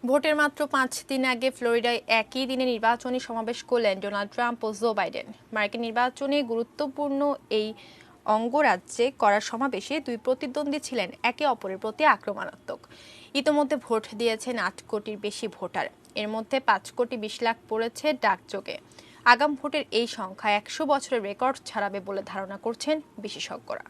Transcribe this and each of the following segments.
ভোটের মাত্র 5 দিন আগে ফ্লোরিডায় একই দিনে নির্বাচনী সমাবেশ করলেন ডোনাল্ড ট্রাম্প ও জো বাইডেন। মার্কিন নির্বাচনে গুরুত্বপূর্ণ এই অঙ্গরাজ্যে করা সমাবেশে দুই প্রতিদ্বন্দ্বী ছিলেন একে অপরের প্রতি আক্রমণাত্মক। ইতোমধ্যে ভোট দিয়েছেন 8 কোটির বেশি ভোটার, এর মধ্যে 5 কোটি 20 লাখ পড়েছে ডাকযোগে। আগাম ভোটের এই সংখ্যা 100 বছরের রেকর্ড ছাড়াবে বলে ধারণা করছেন বিশেষজ্ঞরা।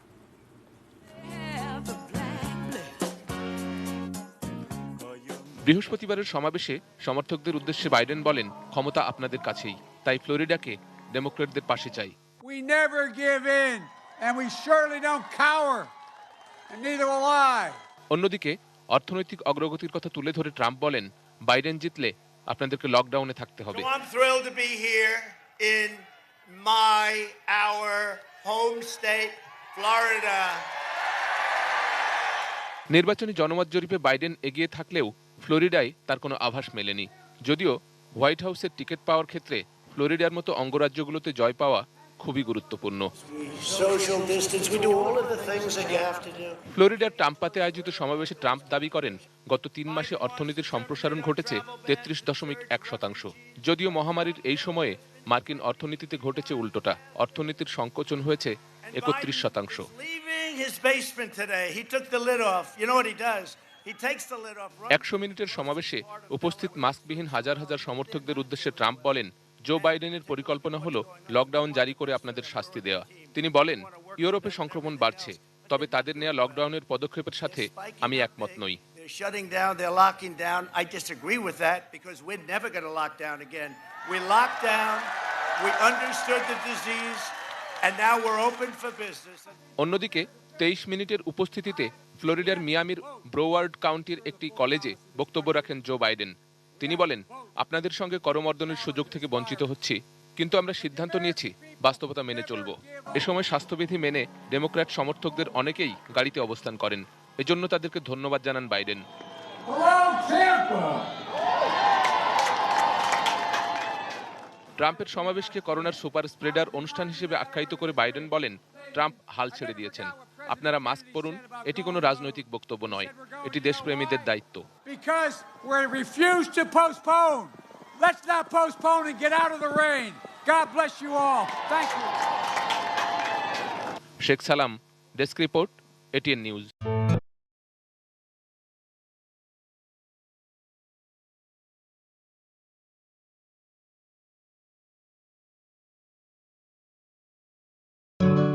বৃহস্পতিবারের সমাবেশে সমর্থকদের উদ্দেশ্যে বাইডেন বলেন, ক্ষমতা আপনাদের কাছেই, তাই ফ্লোরিডাকে ডেমোক্র্যাটদের পাশে চাই। অন্যদিকে অর্থনৈতিক অগ্রগতির কথা তুলে ধরে ট্রাম্প বলেন, বাইডেন জিতলে আপনাদেরকে লকডাউনে থাকতে হবে। নির্বাচনী জনমত জরিপে বাইডেন এগিয়ে থাকলেও ফ্লোরিডায় তার কোনো আভাস মেলেনি। যদিও হোয়াইট হাউসের টিকিট পাওয়ার ক্ষেত্রে ফ্লোরিডার মতো অঙ্গরাজ্যগুলোতে জয় পাওয়া খুবই গুরুত্বপূর্ণ। ফ্লোরিডার টাম্পাতে আয়োজিত সমাবেশে ট্রাম্প দাবি করেন, গত 3 মাসে অর্থনীতির সম্প্রসারণ ঘটেছে 33.1%। যদিও মহামারীর এই সময়ে মার্কিন অর্থনীতিতে ঘটেছে উল্টোটা, অর্থনীতির সংকোচন হয়েছে 31%। 100 মিনিটের সমাবেশে উপস্থিত মাস্কবিহীন হাজার হাজার সমর্থকদের উদ্দেশ্যে ট্রাম্প বলেন, জো বাইডেনের পরিকল্পনা হলো লকডাউন জারি করে আপনাদের শাস্তি দেওয়া। তিনি বলেন, ইউরোপে সংক্রমণ বাড়ছে, তবে তাদের নেওয়া লকডাউনের পদক্ষেপের সাথে আমি একমত নই। অন্যদিকে 23 মিনিটের উপস্থিতিতে ফ্লোরিডার মিয়ামির ব্রোওয়ার্ড কাউন্টির একটি কলেজে বক্তব্য রাখেন জো বাইডেন। তিনি বলেন, আপনাদের সঙ্গে করমর্দনের সুযোগ থেকে বঞ্চিত হচ্ছি, কিন্তু আমরা সিদ্ধান্ত নিয়েছি বাস্তবতা মেনে চলব। এ সময় স্বাস্থ্যবিধি মেনে ডেমোক্র্যাট সমর্থকদের অনেকেই গাড়িতে অবস্থান করেন, এজন্য তাদেরকে ধন্যবাদ জানান বাইডেন। ট্রাম্পের সমাবেশকে করোনার সুপার স্প্রেডার অনুষ্ঠান হিসেবে আখ্যায়িত করে বাইডেন বলেন, ট্রাম্প হাল ছেড়ে দিয়েছেন, আপনারা মাস্ক পরুন, এটি কোনো রাজনৈতিক বক্তব্য নয়, এটি দেশপ্রেমীদের দায়িত্ব। শেখ সালাম, ডেস্ক রিপোর্ট, এটিএন নিউজ।